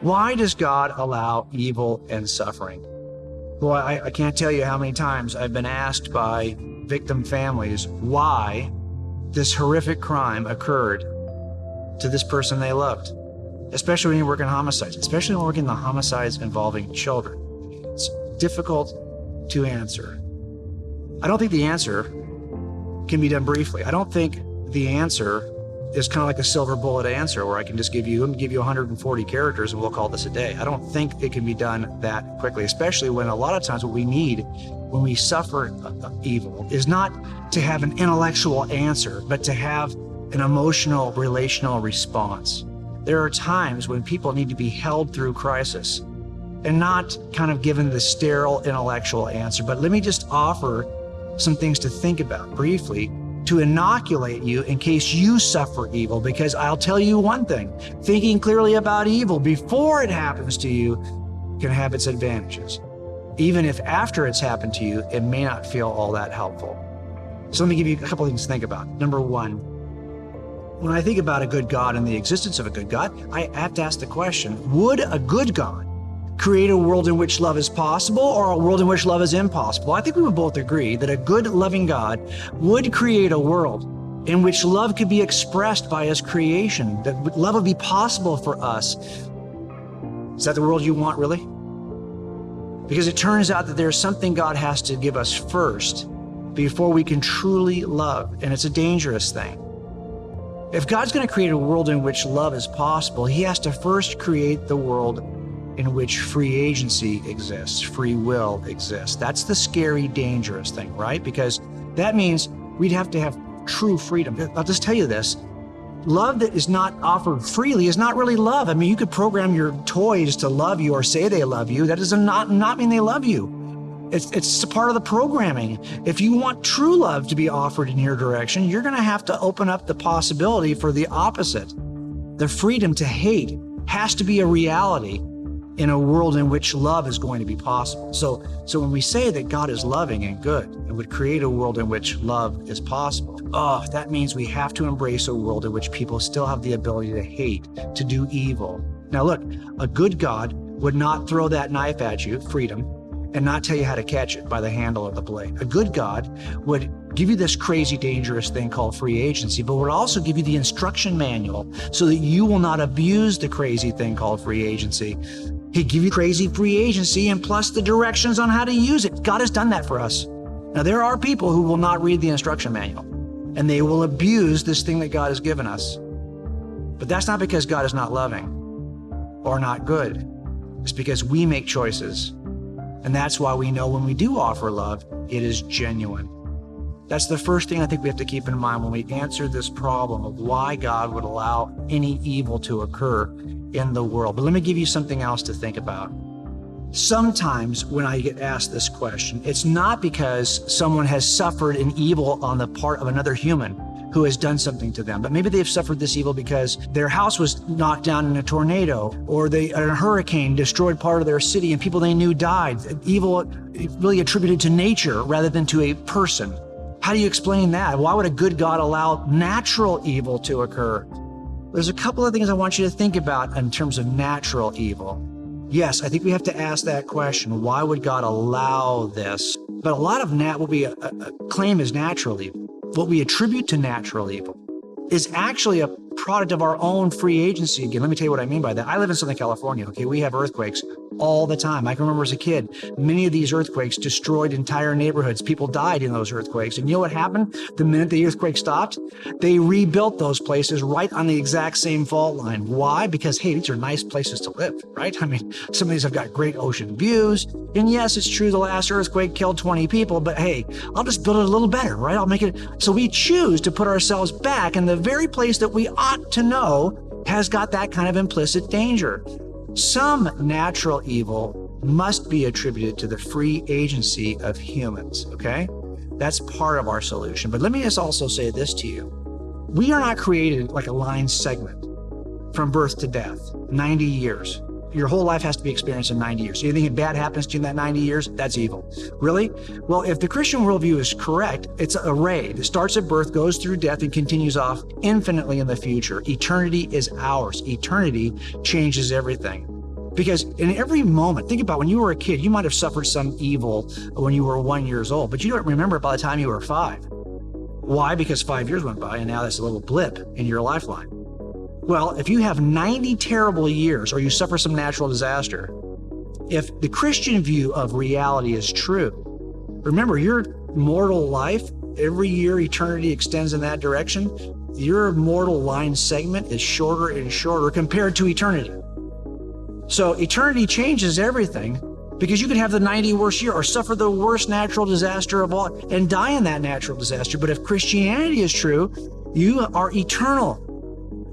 Why does God allow evil and suffering? Boy, I can't tell you how many times I've been asked by victim families why this horrific crime occurred to this person they loved, especially when you work in homicides, especially when you work in the homicides involving children. It's difficult to answer. I don't think the answer can be done briefly. I don't think the answer is kind of like a silver bullet answer where I can just give you 140 characters and we'll call this a day. I don't think it can be done that quickly, especially when a lot of times what we need when we suffer evil is not to have an intellectual answer, but to have an emotional, relational response. There are times when people need to be held through crisis and not kind of given the sterile intellectual answer. But let me just offer some things to think about briefly to inoculate you in case you suffer evil, because I'll tell you one thing, thinking clearly about evil before it happens to you can have its advantages. Even if after it's happened to you, it may not feel all that helpful. So let me give you a couple things to think about. Number one, when I think about a good God and the existence of a good God, I have to ask the question, would a good God create a world in which love is possible or a world in which love is impossible? I think we would both agree that a good, loving God would create a world in which love could be expressed by His creation, that love would be possible for us. Is that the world you want, really? Because it turns out that there's something God has to give us first before we can truly love, and it's a dangerous thing. If God's going to create a world in which love is possible, He has to first create the world in which free agency exists, free will exists. That's the scary, dangerous thing, right? Because that means we'd have to have true freedom. I'll just tell you this. Love that is not offered freely is not really love. I mean, you could program your toys to love you or say they love you. That does not mean they love you. It's a part of the programming. If you want true love to be offered in your direction, you're going to have to open up the possibility for the opposite. The freedom to hate has to be a reality in a world in which love is going to be possible. So when we say that God is loving and good and would create a world in which love is possible, that means we have to embrace a world in which people still have the ability to hate, to do evil. Now look, a good God would not throw that knife at you, freedom, and not tell you how to catch it by the handle of the blade. A good God would give you this crazy, dangerous thing called free agency, but would also give you the instruction manual so that you will not abuse the crazy thing called free agency. He'd give you crazy free agency and plus the directions on how to use it. God has done that for us. Now, there are people who will not read the instruction manual, and they will abuse this thing that God has given us. But that's not because God is not loving or not good. It's because we make choices. And that's why we know when we do offer love, it is genuine. That's the first thing I think we have to keep in mind when we answer this problem of why God would allow any evil to occur in the world. But let me give you something else to think about. Sometimes when I get asked this question, it's not because someone has suffered an evil on the part of another human who has done something to them, but maybe they've suffered this evil because their house was knocked down in a tornado, or a hurricane destroyed part of their city and people they knew died. Evil really attributed to nature rather than to a person. How do you explain that? Why would a good God allow natural evil to occur? There's a couple of things I want you to think about in terms of natural evil. Yes, I think we have to ask that question. Why would God allow this? But a lot of what we claim is natural evil, what we attribute to natural evil, is actually a product of our own free agency. Again, let me tell you what I mean by that. I live in Southern California, okay? We have earthquakes all the time. I can remember as a kid, many of these earthquakes destroyed entire neighborhoods. People died in those earthquakes. And you know what happened? The minute the earthquake stopped, they rebuilt those places right on the exact same fault line. Why? Because, hey, these are nice places to live, right? I mean, some of these have got great ocean views. And yes, it's true the last earthquake killed 20 people, but hey, I'll just build it a little better, right? I'll make it. So we choose to put ourselves back in the very place that we ought to know has got that kind of implicit danger. Some natural evil must be attributed to the free agency of humans, okay? That's part of our solution. But let me just also say this to you. We are not created like a line segment from birth to death, 90 years. Your whole life has to be experienced in 90 years. So you think bad happens to you in that 90 years? That's evil. Really? Well, if the Christian worldview is correct, it's a ray that starts at birth, goes through death, and continues off infinitely in the future. Eternity is ours. Eternity changes everything. Because in every moment, think about when you were a kid, you might have suffered some evil when you were 1 year old, but you don't remember it by the time you were 5. Why? Because 5 years went by and now that's a little blip in your lifeline. Well, if you have 90 terrible years or you suffer some natural disaster, if the Christian view of reality is true, remember your mortal life, every year eternity extends in that direction, your mortal line segment is shorter and shorter compared to eternity. So eternity changes everything because you could have the 90 worst year or suffer the worst natural disaster of all and die in that natural disaster. But if Christianity is true, you are eternal.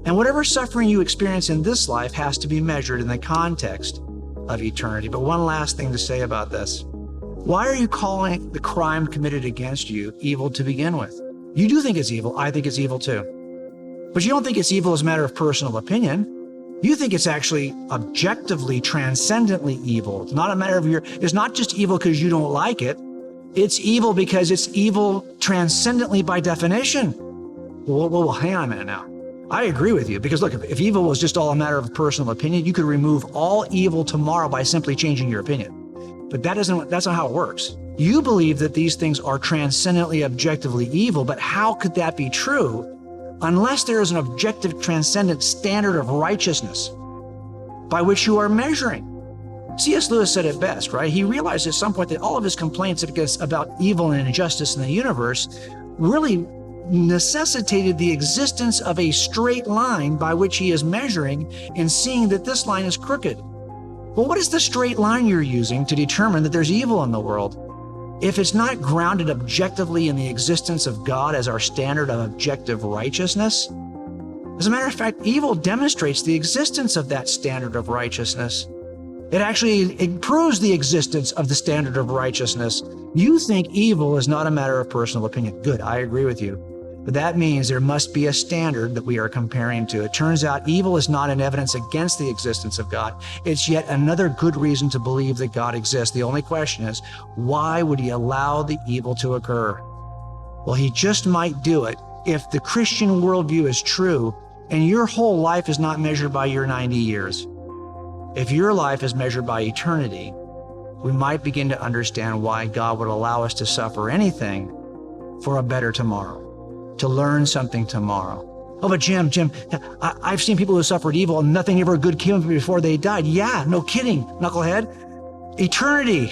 And whatever suffering you experience in this life has to be measured in the context of eternity. But one last thing to say about this. Why are you calling the crime committed against you evil to begin with? You do think it's evil. I think it's evil too. But you don't think it's evil as a matter of personal opinion. You think it's actually objectively, transcendently evil. It's not a matter of it's not just evil because you don't like it. It's evil because it's evil transcendently by definition. Well, hang on a minute now. I agree with you because look, if evil was just all a matter of personal opinion, you could remove all evil tomorrow by simply changing your opinion. But that's not how it works. You believe that these things are transcendently, objectively evil, but how could that be true unless there is an objective, transcendent standard of righteousness by which you are measuring? C.S. Lewis said it best, right? He realized at some point that all of his complaints about evil and injustice in the universe really necessitated the existence of a straight line by which he is measuring and seeing that this line is crooked. Well, what is the straight line you're using to determine that there's evil in the world? If it's not grounded objectively in the existence of God as our standard of objective righteousness, as a matter of fact, evil demonstrates the existence of that standard of righteousness. It proves the existence of the standard of righteousness. You think evil is not a matter of personal opinion. Good, I agree with you. But that means there must be a standard that we are comparing to. It turns out evil is not an evidence against the existence of God. It's yet another good reason to believe that God exists. The only question is, why would he allow the evil to occur? Well, he just might do it if the Christian worldview is true and your whole life is not measured by your 90 years. If your life is measured by eternity, we might begin to understand why God would allow us to suffer anything for a better tomorrow. To learn something tomorrow. Oh, but Jim, I've seen people who suffered evil and nothing ever good came of it before they died. Yeah, no kidding, knucklehead. Eternity.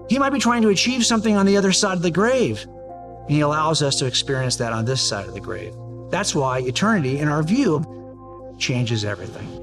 He might be trying to achieve something on the other side of the grave. And he allows us to experience that on this side of the grave. That's why eternity, in our view, changes everything.